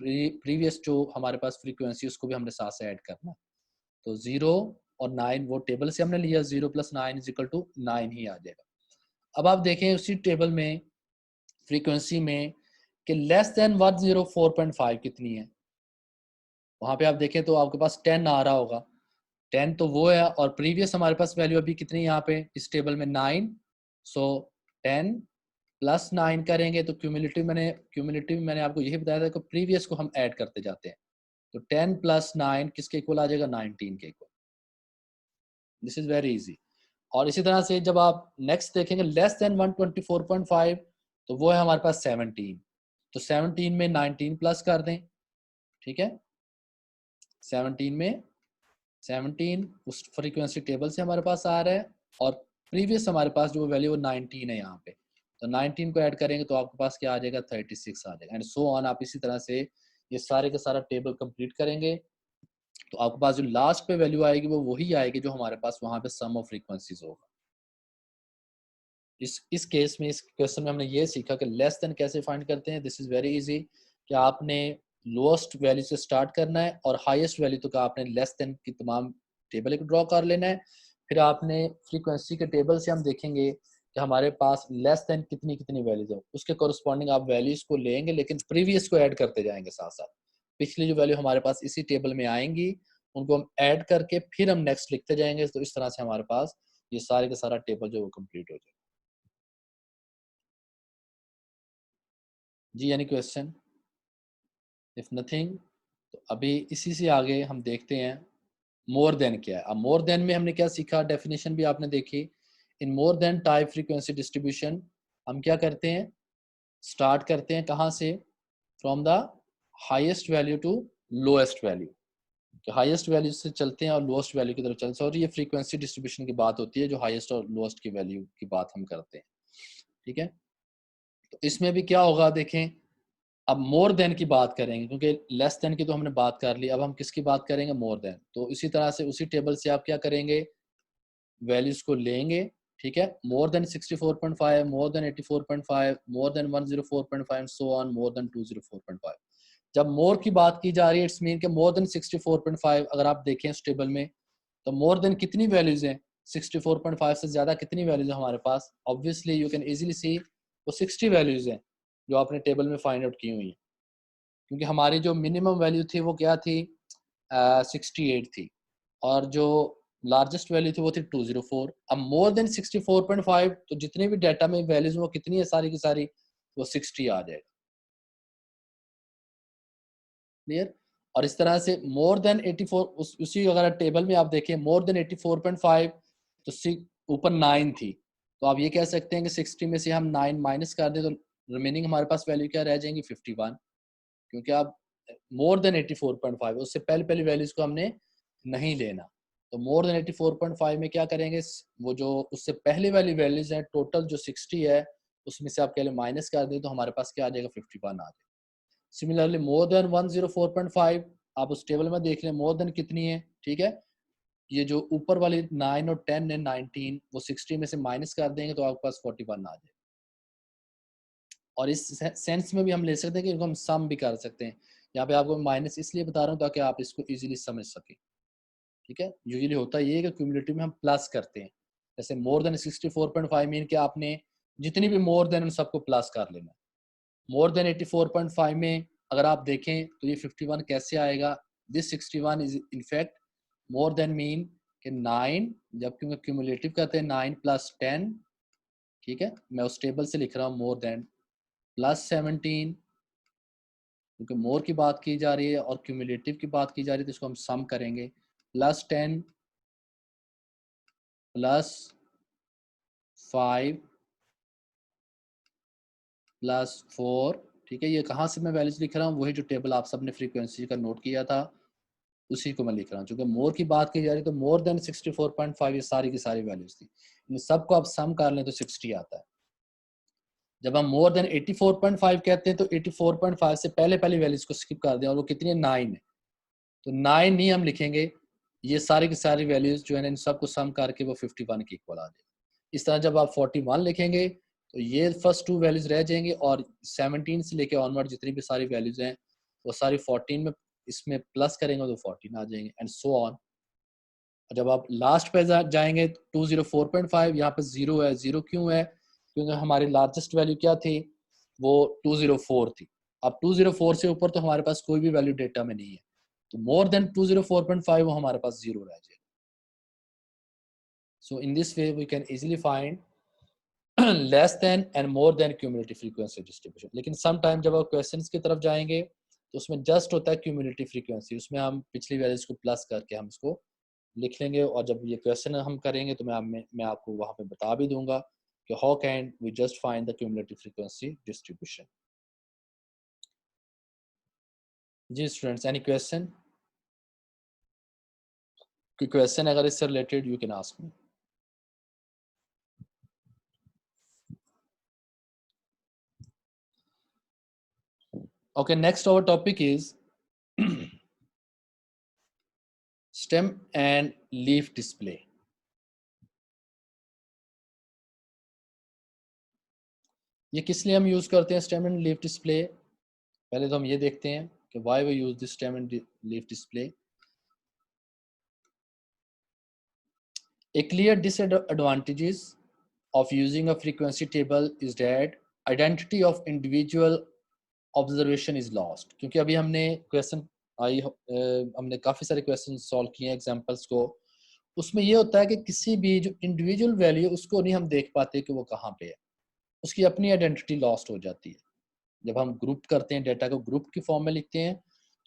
प्रीवियस जो हमारे पास फ्रीक्वेंसी उसको भी हमने साथ से ऐड करना, तो 0 और 9 वो टेबल से हमने लिया, 0 + 9 = 9 ही आ जाएगा। अब आप देखें उसी टेबल में फ्रीक्वेंसी में कि लेस देन 104.5 कितनी है, वहाँ पे आप देखें तो आपके पास 10 आ रहा होगा, 10 तो वो है और प्रीवियस हमारे पास वैल्यू अभी कितनी है यहाँ पे इस टेबल में 9, सो 10 + 9 करेंगे तो क्यूमुलेटिव मैंने आपको यही बताया था कि प्रीवियस को हम ऐड करते जाते हैं, तो 10 + 9 किसके इक्वल आ जाएगा, 19 के equal. This is very easy. और इसी तरह से जब आप नेक्स्ट देखेंगे लेस देन 124.5, तो वो है हमारे पास 17, तो 17 में 19 प्लस कर दें। ठीक है, 17 में 17 उस फ्रीक्वेंसी टेबल से हमारे पास आ रहा है और प्रीवियस हमारे पास जो वैल्यू वो 19 है यहाँ पे, तो 19 को ऐड करेंगे तो आपके पास क्या आ जाएगा, 36 आ जाएगा एंड सो ऑन। आप इसी तरह से ये सारे का सारा टेबल कंप्लीट करेंगे तो आपके पास जो लास्ट पे वैल्यू आएगी वो वही आएगी जो हमारे पास वहाँ पे सम ऑफ फ्रीक्वेंसीज होगा। इस केस में, इस क्वेश्चन में हमने ये सीखा कि लेस देन कैसे फाइंड करते हैं। दिस इज वेरी इजी कि आपने लोएस्ट वैल्यू से स्टार्ट करना है और हाईएस्ट वैल्यू तक आपने लेस देन की तमाम टेबल एक ड्रॉ कर लेना है। फिर आपने फ्रीक्वेंसी के टेबल से हम देखेंगे कि हमारे पास लेस देन कितनी वैल्यूज है, उसके कोरस्पॉन्डिंग आप वैल्यूज को लेंगे लेकिन प्रीवियस को ऐड करते जाएंगे साथ साथ। पिछली जो वैल्यू हमारे पास इसी टेबल में आएंगी उनको हम ऐड करके फिर हम नेक्स्ट लिखते जाएंगे, तो इस तरह से हमारे पास ये सारे का सारा टेबल जो वो कंप्लीट हो जाएगा। जी एनी क्वेश्चन? इफ नथिंग तो अभी इसी से आगे हम देखते हैं मोर देन क्या है। अब मोर देन में हमने क्या सीखा, डेफिनेशन भी आपने देखी। In more than type frequency distribution हम क्या करते हैं, स्टार्ट करते हैं कहाँ से, from the highest value to lowest value, highest value से चलते हैं और लोएस्ट वैल्यू की तरफ चलते हैं। और ये फ्रीक्वेंसी डिस्ट्रीब्यूशन की बात होती है जो हाईएस्ट और लोएस्ट की वैल्यू की बात हम करते हैं। ठीक है, तो इसमें भी क्या होगा देखें, अब मोर देन की बात करेंगे क्योंकि लेस देन की तो हमने बात कर ली, अब हम किसकी बात करेंगे, मोर देन। तो इसी तरह से उसी टेबल से आप क्या करेंगे, वैल्यूज को लेंगे। ठीक है, more than 64.5, more than 84.5, more than 104.5 so on, more than 204.5। जब मोर की बात की जा रही है इट्स मीन के मोर देन 64.5 अगर आप देखें इस टेबल में तो मोर देन कितनी वैल्यूज हैं, 64.5 से ज्यादा कितनी वैल्यूज है हमारे पास, obviously you can easily see वो 60 वैल्यूज हैं जो आपने टेबल में फाइंड आउट की हुई है, क्योंकि हमारी जो मिनिमम वैल्यू थी वो क्या थी, 68 थी और जो लार्जेस्ट वैल्यू थी वो थी 204। अब मोर देन 64.5 तो जितने भी डाटा में वैल्यूज वो कितनी है सारी की सारी, वो 60 आ जाएगा। क्लियर। और इस तरह से मोर देन 84 उसी अगर टेबल में आप देखें मोर देन 84.5 तो ऊपर 9 थी, तो आप ये कह सकते हैं कि 60 में से हम 9 माइनस कर दें तो रिमेनिंग हमारे पास वैल्यू क्या रह जाएंगी 51, क्योंकि आप मोर देन 84.5 उससे पहले पहले वैल्यूज को हमने नहीं लेना। तो मोर देन 84.5 में क्या करेंगे, वो जो उससे पहले वाली वैल्यूज हैं टोटल जो 60 है उसमें से आप पहले माइनस कर दें तो हमारे पास क्या आ जाएगा 51 आ जाएगा। सिमिलरली मोर देन 104.5 आप उस टेबल में देख लें मोर देन कितनी है, ठीक है। ये जो ऊपर वाली 9 और 10 है 19 वो 60 में से माइनस कर देंगे तो आपके पास 41 आ जाएगा। और इस सेंस में भी हम ले सकते हैं कि इनको हम सम भी कर सकते हैं। यहाँ पे आपको माइनस इसलिए बता रहा हूँ ताकि आप इसको इजीली समझ सकें, ठीक है। यूजुअली होता ये है कि क्यूमुलेटिव में हम प्लस करते हैं, जैसे मोर देन 64.5 मीन कि आपने जितनी भी मोर देन उन सबको प्लस कर लेना। मोर देन 84.5 में अगर आप देखें तो ये 51 कैसे आएगा, this 61 is in fact more than mean कि 9 जब क्योंकि क्यूमुलेटिव करते हैं 9 प्लस 10, ठीक है। मैं उस टेबल से लिख रहा हूँ मोर देन प्लस 17, क्योंकि मोर की बात की जा रही है और क्यूमुलेटिव की बात की जा रही है तो इसको हम सम करेंगे, प्लस 10 प्लस 5 प्लस 4, ठीक है। ये कहाँ से मैं वैल्यूज लिख रहा हूँ, वही जो टेबल आप सबने फ्रीक्वेंसी का नोट किया था उसी को मैं लिख रहा हूँ। चूंकि मोर की बात की जा रही है तो मोर देन 64.5 ये सारी की सारी वैल्यूज थी, इन सबको आप सम कर लें तो 60 आता है। जब हम मोर देन 84.5 कहते हैं तो 84.5 से पहले पहले वैल्यूज को स्किप कर दें और वो कितनी है 9 है, तो 9 नहीं हम लिखेंगे, ये सारी की सारी वैल्यूज जो है ना इन सबको सम करके वो 51 के इक्वल आ जाएगी। इस तरह जब आप 41 लिखेंगे तो ये फर्स्ट टू वैल्यूज रह जाएंगे और 17 से लेके ऑनवर्ड जितनी भी सारी वैल्यूज हैं वो सारी 14 में इसमें प्लस करेंगे तो 14 आ जाएंगे एंड सो ऑन। जब आप लास्ट पे जाएंगे 204.5 यहाँ पे 0 है, 0 क्यों है, क्योंकि हमारी लार्जेस्ट वैल्यू क्या थी, वो 204 थी। अब 204 से ऊपर तो हमारे पास कोई भी वैल्यू डेटा में नहीं है, तो मोर देन 204.5 वो हमारे पास 0 रह जाएगा। So in this way we can easily find less than and more than cumulative frequency distribution. लेकिन सम टाइम जब आप क्वेश्चंस की तरफ जाएंगे तो उसमें जस्ट होता है क्यूमुलेटिव फ्रीक्वेंसी, उसमें हम पिछली वैल्यूज को प्लस करके हम इसको लिख लेंगे और जब ये क्वेश्चन हम करेंगे तो मैं आपको वहां पे बता भी दूंगा कि how can we just find the cumulative frequency distribution. जी स्टूडेंट्स, एनी क्वेश्चन? कोई क्वेश्चन अगर इससे related you can ask me. Okay, next our topic is stem and leaf display. ये किस लिए हम यूज करते हैं stem and leaf display? पहले तो हम ये देखते हैं कि why we use this stem and leaf display. A clear disadvantages of using a frequency table is that identity of individual observation is lost. क्योंकि अभी हमने क्वेश्चन हमने काफी सारे क्वेश्चन सॉल्व किए हैं एग्जांपल्स को, उसमें ये होता है कि किसी भी जो इंडिविजुअल वैल्यू उसको नहीं हम देख पाते कि वो कहाँ पे है, उसकी अपनी आइडेंटिटी लॉस्ट हो जाती है। जब हम ग्रुप करते हैं डेटा को ग्रुप की फॉर्म में लिखते हैं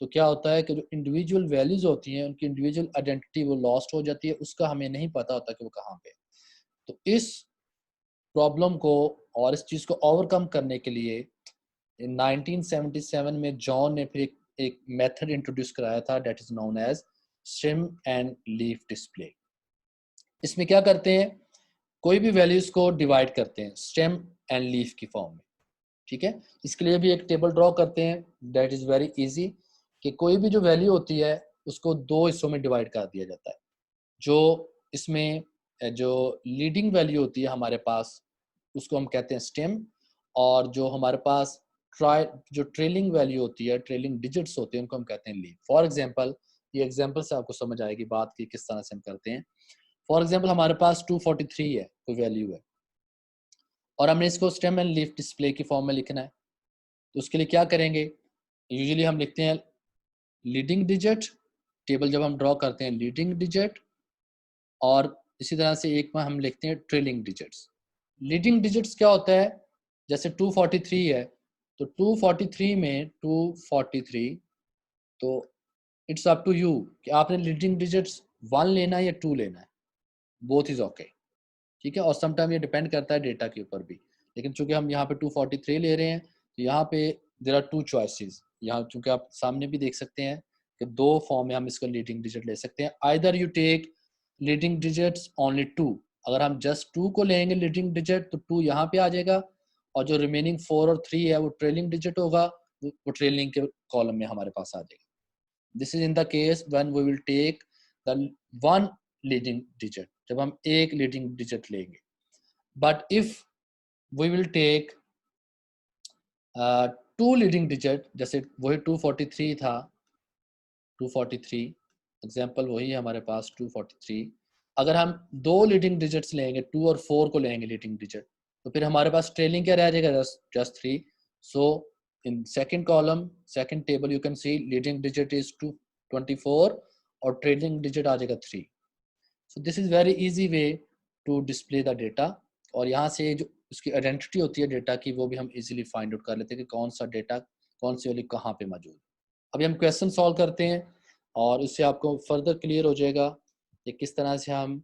तो क्या होता है कि जो इंडिविजुअल वैल्यूज होती हैं उनकी इंडिविजुअल आइडेंटिटी वो लॉस्ट हो जाती है, उसका हमें नहीं पता होता कि वो कहाँ पे है। तो इस प्रॉब्लम को और इस चीज़ को ओवरकम करने के लिए 1977 में जॉन ने फिर एक मेथड इंट्रोड्यूस कराया था that is known as stem and leaf display. इसमें क्या करते हैं, कोई भी वैल्यूज को डिवाइड करते हैं स्टेम एंड लीफ की फॉर्म में, ठीक है। इसके लिए भी एक टेबल ड्रॉ करते हैं दैट इज वेरी इजी कि कोई भी जो वैल्यू होती है उसको दो हिस्सों में डिवाइड कर दिया जाता है। जो इसमें जो लीडिंग वैल्यू होती है हमारे पास उसको हम कहते हैं स्टेम, और जो हमारे पास जो ट्रेलिंग वैल्यू होती है, ट्रेलिंग डिजिट्स होते हैं, उनको हम कहते हैं लीफ। फॉर एग्जांपल, ये एग्जांपल से आपको समझ आएगी बात की किस तरह से हम करते हैं। फॉर एग्जांपल हमारे पास 243 है कोई वैल्यू है और हमने इसको स्टेम एंड लीफ डिस्प्ले की फॉर्म में लिखना है, तो उसके लिए क्या करेंगे, यूजुअली हम लिखते हैं लीडिंग डिजिट, टेबल जब हम ड्रॉ करते हैं लीडिंग डिजिट और इसी तरह से एक में हम लिखते हैं ट्रेलिंग डिजिट्स। लीडिंग डिजिट्स क्या होता है, जैसे 243 है तो 243 में 243, तो इट्स अप टू यू कि आपने लीडिंग डिजिट्स 1 लेना है या 2 लेना है, बोथ इज ओके, ठीक है। और समटाइम ये डिपेंड करता है डेटा के ऊपर भी, लेकिन चूंकि हम यहाँ पे 243 ले रहे हैं तो यहाँ पे देयर आर 2 चॉइसेस। यहाँ चूंकि आप सामने भी देख सकते हैं कि 2 फॉर्म में हम इसका लीडिंग डिजिट ले सकते हैं। Either you take leading digits only 2, अगर हम जस्ट 2 को लेंगे लीडिंग डिजिट तो 2 यहाँ पे आ जाएगा, और जो रिमेनिंग 4 और 3 है वो ट्रेलिंग डिजिट होगा, वो ट्रेलिंग के कॉलम में हमारे पास आ जाएगा। This is in the case when we will take the 1 leading digit, जब हम एक लीडिंग डिजिट लेंगे। But if we will take 2 leading digit, जैसे वही 243 था, 243 एग्जाम्पल वही है हमारे पास 243, अगर हम 2 लीडिंग डिजिट्स लेंगे 2 और 4 को लेंगे लीडिंग डिजिट, तो फिर हमारे पास ट्रेलिंग क्या रह जाएगा, just 3। So in second column second table you can see leading digit is 24 और ट्रेलिंग डिजिट आ जाएगा 3। So this is very easy way to display the data, और यहाँ से जो उसकी आइडेंटिटी होती है डेटा की वो भी हम इजीली फाइंड आउट कर लेते हैं कि कौन सा डेटा कौन सी वाली कहाँ पे मौजूद है। अभी हम क्वेश्चन सॉल्व करते हैं और इससे आपको फर्दर क्लियर हो जाएगा कि किस तरह से हम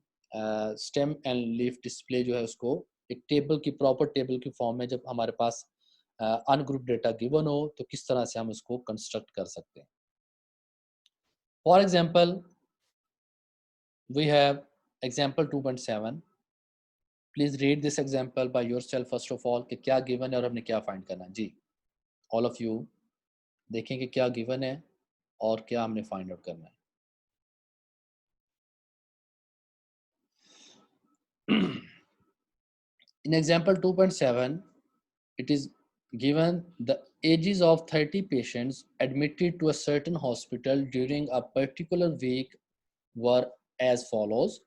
स्टेम एंड लीफ डिस्प्ले जो है उसको एक टेबल की प्रॉपर टेबल की फॉर्म में, जब हमारे पास अनग्रुप डेटा गिवन हो तो किस तरह से हम उसको कंस्ट्रक्ट कर सकते हैं। For example we have example 2.7. Please read this example by yourself first of all कि क्या गिवन है और हमने क्या फाइंड करना है। जी ऑल ऑफ यू देखें कि क्या गिवन है और क्या हमने फाइंड आउट करना है। In example 2.7, it is given the ages of 30 patients admitted to a certain hospital during a particular week were as follows,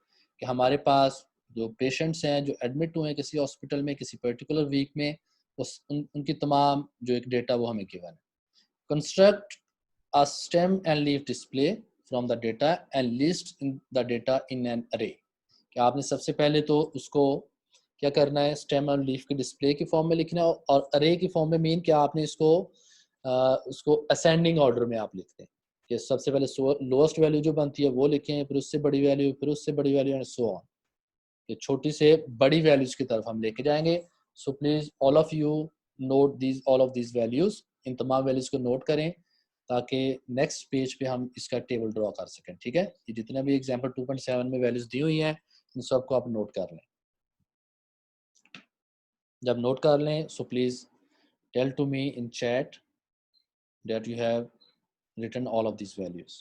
कि हमारे पास जो पेशेंट्स हैं जो एडमिट हुए हैं किसी हॉस्पिटल में किसी पर्टिकुलर वीक में, उनकी तमाम जो एक डेटा वो हमें गिवन है। Construct a stem and leaf display from the data and list in the data in an array, कि आपने सबसे पहले तो उसको क्या करना है, स्टेम और लीफ के डिस्प्ले की फॉर्म में लिखना है, और अरे की फॉर्म में मीन क्या आपने इसको उसको असेंडिंग ऑर्डर में आप लिखते हैं कि सबसे पहले लोएस्ट वैल्यू जो बनती है वो लिखें, फिर उससे बड़ी वैल्यू, फिर उससे बड़ी वैल्यू एंड सो ऑन, ये छोटी से बड़ी वैल्यूज की तरफ हम लेके जाएंगे। So please all of you note these all of these values, इन तमाम वैल्यूज को नोट करें ताकि नेक्स्ट पेज पे हम इसका टेबल ड्रॉ कर सकें। ठीक है, ये जितने भी एग्जांपल 2.7 में वैल्यूज दी हुई हैं इन सबको आप नोट कर लें। जब नोट कर लें so please tell to me in chat that you have written all of these values.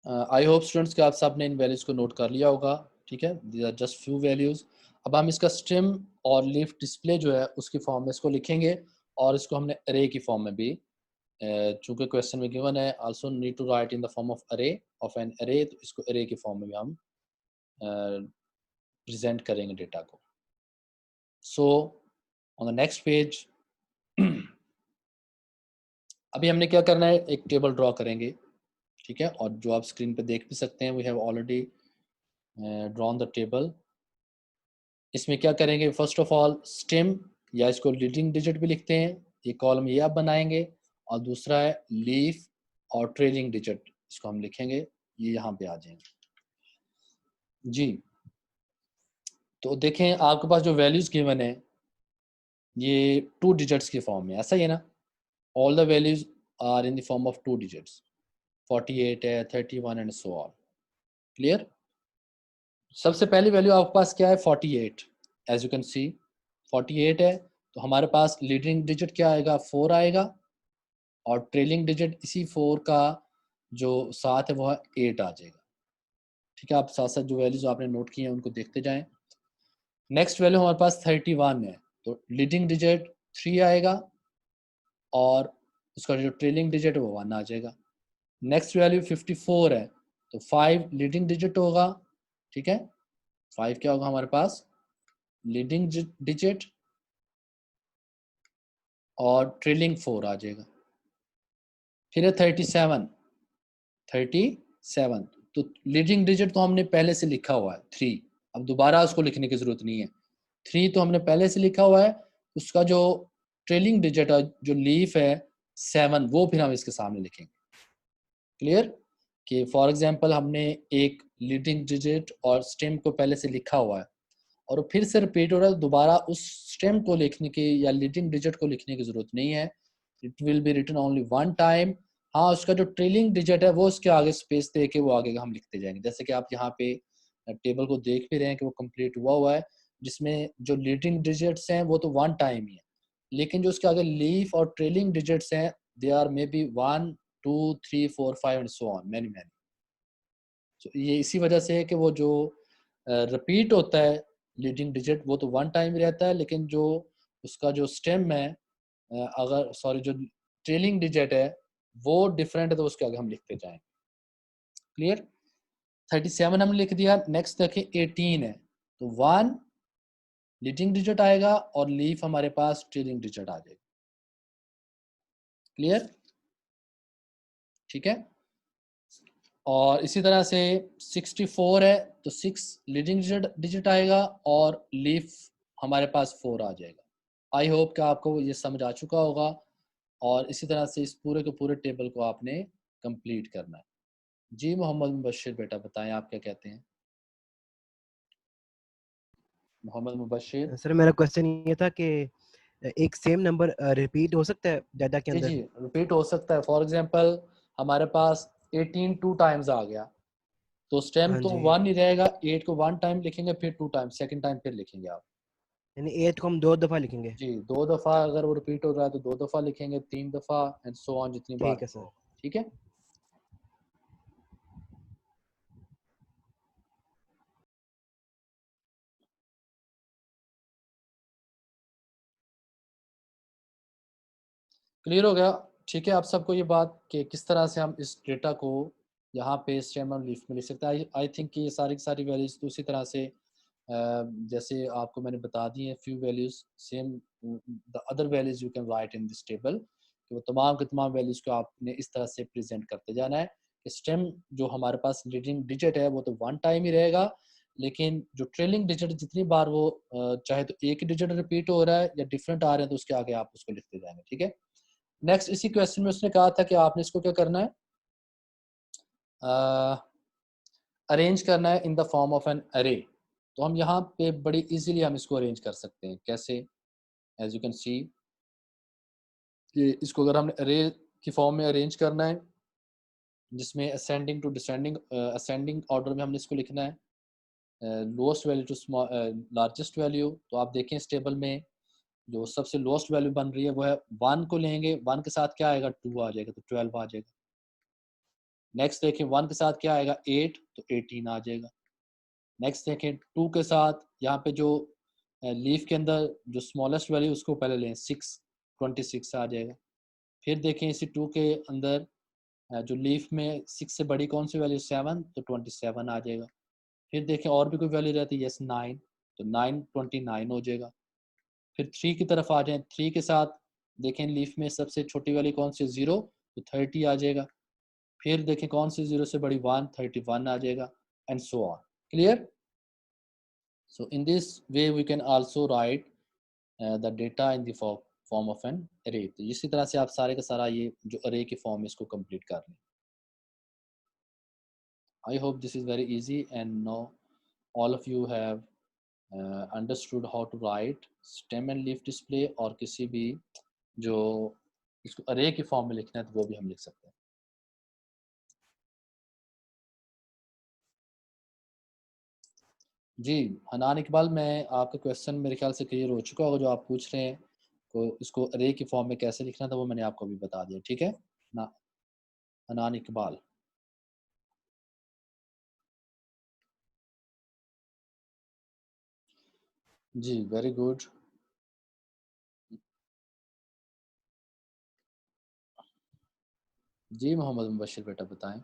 I hope students कि आप सब ने इन वैल्यूज़ को नोट कर लिया होगा। ठीक है, these are just few values. अब हम इसका स्टेम और लीफ डिस्प्ले जो है उसकी फॉर्म में इसको लिखेंगे, और इसको हमने अरे की फॉर्म में भी, चूंकि क्वेश्चन में गिवन है also need to write in the form of array of an array, तो इसको अरे की फॉर्म में भी हम प्रेजेंट करेंगे डेटा को। So on the next page अभी हमने क्या करना है, एक टेबल ड्रॉ करेंगे। ठीक है, और जो आप स्क्रीन पे देख भी सकते हैं we have already drawn the table. इसमें क्या करेंगे, फर्स्ट ऑफ ऑल स्टेम या इसको लीडिंग डिजिट भी लिखते हैं, ये कॉलम ये आप बनाएंगे, और दूसरा है लीफ और ट्रेलिंग डिजिट, इसको हम लिखेंगे, ये यहाँ पे आ जाएंगे। जी तो देखें आपके पास जो वैल्यूज गिवन है ये 2 डिजिट्स के फॉर्म में, ऐसा ही है ना, all the values are in the form of 2 digits, 48 है, 31 एंड सो ऑन। क्लियर? सबसे पहली वैल्यू आपके पास क्या है, 48, एज यू कैन सी 48 है, तो हमारे पास लीडिंग डिजिट क्या आएगा, 4 आएगा, और ट्रेलिंग डिजिट इसी 4 का जो साथ है वो है 8 आ जाएगा। ठीक है, आप साथ साथ जो वैल्यूज आपने नोट की हैं उनको देखते जाएं। नेक्स्ट वैल्यू हमारे पास 31 है, तो लीडिंग डिजिट 3 आएगा और उसका जो ट्रेलिंग डिजिट है वो 1 आ जाएगा। नेक्स्ट वैल्यू 54 है, तो 5 लीडिंग डिजिट होगा। ठीक है, 5 क्या होगा हमारे पास, लीडिंग डिजिट, और ट्रेलिंग 4 आ जाएगा। फिर है 37, 37, तो लीडिंग डिजिट तो हमने पहले से लिखा हुआ है 3, अब दोबारा उसको लिखने की जरूरत नहीं है, 3 तो हमने पहले से लिखा हुआ है, उसका जो ट्रेलिंग डिजिट है, जो लीफ है 7, वो फिर हम इसके सामने लिखेंगे। क्लियर? कि फॉर एग्जांपल हमने एक लीडिंग डिजिट और स्टेम को पहले से लिखा हुआ है और फिर से रिपीट हो रहा है, दोबारा उस स्टेम को लिखने की या लीडिंग डिजिट को लिखने की जरूरत नहीं है, it will be written only one time. हाँ, उसका जो ट्रेलिंग डिजिट है वो उसके आगे स्पेस दे के वो आगे हम लिखते जाएंगे, जैसे कि आप यहाँ पे टेबल को देख भी रहे हैं कि वो कंप्लीट हुआ है, जिसमें जो लीडिंग डिजिट्स हैं वो तो वन टाइम ही है, लेकिन जो उसके आगे लीफ और ट्रेलिंग डिजिट्स हैं they are may be 1 2 3 4 5 and so on, many many. तो ये इसी वजह से है कि वो जो रिपीट होता है लीडिंग डिजिट वो तो वन टाइम ही रहता है, लेकिन जो उसका जो स्टेम है अगर सॉरी जो ट्रेलिंग डिजिट है वो डिफरेंट है, तो उसके आगे हम लिखते जाएं। क्लियर? 37 हमने लिख दिया। नेक्स्ट देखिए 18 है, तो 1 लीडिंग डिजिट आएगा और लीफ हमारे पास ट्रेलिंग डिजिट आ जाएगा। क्लियर? ठीक है, और इसी तरह से 64 है, तो 6 लीडिंग डिजिट आएगा और लीफ हमारे पास 4 आ जाएगा। आई होप कि आपको ये समझ आ चुका होगा, और इसी तरह से इस पूरे के पूरे टेबल को आपने कंप्लीट करना है। जी मोहम्मद मुबशिर बेटा बताएं, आप क्या कहते हैं? मोहम्मद मुबशिर। सर मेरा क्वेश्चन ये था कि एक सेम नंबर रिपीट हो सकता है डाटा के जी अंदर? जी, रिपीट हो सकता है। फॉर एग्जांपल हमारे पास 18 2 टाइम्स आ गया, तो स्टेम हाँ तो जी, 1 ही रहेगा, 8 को 1 टाइम लिखेंगे, फिर 2 टाइम सेकंड टाइम फिर लिखेंगे आप। यानी 8 को हम 2 दफा लिखेंगे। जी, 2 दफ़ा अगर वो रिपीट हो रहा है तो 2 दफ़ा लिखेंगे, 3 दफ़ा एंड सो ऑन, जितनी बार ठीक है भी सर। हो। ठीक है, क्लियर हो गया? ठीक है, आप सबको ये बात कि किस तरह से हम इस डेटा को यहाँ पे स्टेम और लीफ में लिख सकते हैं। आई थिंक कि ये सारी की सारी वैल्यूज तो उसी तरह से जैसे आपको मैंने बता दी है, few values same the other values you can write in this table, कि वो तमाम के तमाम वैल्यूज को आपने इस तरह से प्रेजेंट करते जाना है कि स्टेम जो हमारे पास लीडिंग डिजिट है वो तो वन टाइम ही रहेगा, लेकिन जो ट्रेलिंग डिजिट जितनी बार वो चाहे तो एक ही डिजिट रिपीट हो रहा है या डिफरेंट आ रहे हैं, तो उसके आगे आप उसको लिखते जाएंगे। ठीक है, नेक्स्ट इसी क्वेश्चन में उसने कहा था कि आपने इसको क्या करना है, अरेंज करना है in the form of an array. तो हम यहाँ पे बड़ी इजीली हम इसको अरेंज कर सकते हैं। कैसे? एज यू कैन सी कि इसको अगर हमने अरे की फॉर्म में अरेंज करना है, जिसमें ascending to descending, ascending order में हमने इसको लिखना है, lowest value to largest value. तो आप देखें इस टेबल में जो सबसे लोएस्ट वैल्यू बन रही है वो है 1 को लेंगे, 1 के साथ क्या आएगा, 2 आ जाएगा, तो 12 आ जाएगा। नेक्स्ट देखें 1 के साथ क्या आएगा, 8, तो 18 आ जाएगा। नेक्स्ट देखें 2 के साथ यहाँ पे जो लीफ के अंदर जो स्मॉलेस्ट वैल्यू उसको पहले लें, 6, 26 आ जाएगा। फिर देखें इसी 2 के अंदर जो लीफ में 6 से बड़ी कौन सी वैल्यू, 7, तो 27 आ जाएगा। फिर देखें और भी कोई वैल्यू रहती है, यस 9, तो 9 29 हो जाएगा। फिर 3 की तरफ आ जाएं, 3 के साथ देखें लीफ में सबसे छोटी वाली कौन सी, 0, तो 30 आ जाएगा। फिर देखें कौन सी 0 से बड़ी, 1, 31 आ जाएगा, and so on. Clear? So in this way we can also write the data in the form of an array। तो इसी तरह से आप सारे का सारा ये जो array के फॉर्म इसको कंप्लीट कर लें। I hope this is very easy and now all of you have understood how to write stem and leaf display, और किसी भी जो इसको अरे की फॉर्म में लिखना है तो वो भी हम लिख सकते हैं। जी हनान इकबाल, मैं आपका क्वेश्चन मेरे ख्याल से क्लियर हो चुका होगा जो आप पूछ रहे हैं, तो इसको अरे की फॉर्म में कैसे लिखना था वो मैंने आपको अभी बता दिया, ठीक है ना हनान इकबाल। जी वेरी गुड। जी मोहम्मद मुबशिर बेटा बताएं।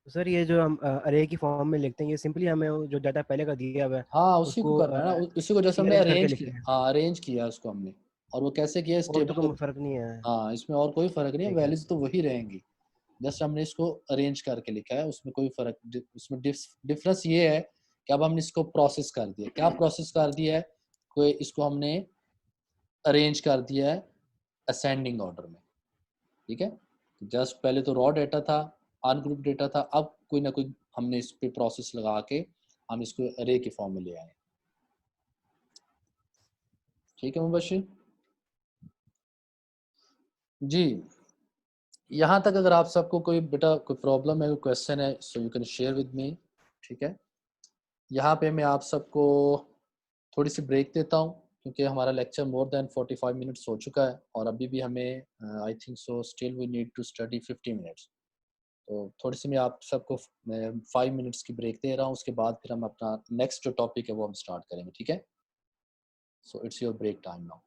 सर ये जो हम अरे की फॉर्म में लिखते हैं, ये सिंपली हमें वो जो डाटा पहले का दिया हुआ है हाँ उसी को उसको करना है ना, उसी को जैसे हमने रीअरेंज करके अरेंज लिखना किया, है, हाँ अरेंज किया उसको हमने। और वो कैसे किया इस और तो टेबल को, कोई फर्क नहीं है। हाँ इसमें और कोई फर्क नहीं है, ठीक है। वैल्यूज तो वही रहेंगी, जस्ट हमने इसको अरेंज करके लिखा है, उसमें कोई फर्क उसमें डिफरेंस ये है कि अब हमने इसको प्रोसेस कर दिया। क्या प्रोसेस कर दिया है, कोई इसको हमने अरेंज कर दिया है असेंडिंग ऑर्डर में, ठीक है। जस्ट पहले तो रॉ डेटा था, अनग्रुप डेटा था, अब कोई ना कोई हमने इस पे प्रोसेस लगा के हम इसको अरे के फॉर्म में ले आए, ठीक है मुबशिर जी। यहाँ तक अगर आप सबको कोई बेटा कोई प्रॉब्लम है, कोई क्वेश्चन है, सो you can share with me, ठीक है। यहाँ पे मैं आप सबको थोड़ी सी ब्रेक देता हूँ क्योंकि हमारा लेक्चर मोर देन 45 मिनट्स हो चुका है और अभी भी हमें I think so still we need to study 50 minutes. तो थोड़ी सी मैं आप सबको मैं 5 मिनट्स की ब्रेक दे रहा हूँ, उसके बाद फिर हम अपना नेक्स्ट जो टॉपिक है वो हम स्टार्ट करेंगे, ठीक है। So it's your break time now.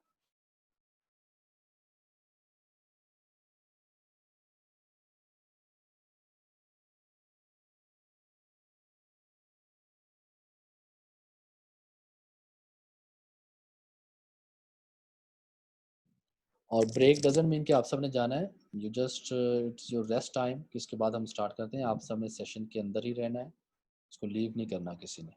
और ब्रेक डजंट मीन कि आप सब ने जाना है, you just it's your rest time कि इसके बाद हम स्टार्ट करते हैं। आप सब ने सेशन के अंदर ही रहना है, इसको लीव नहीं करना किसी ने।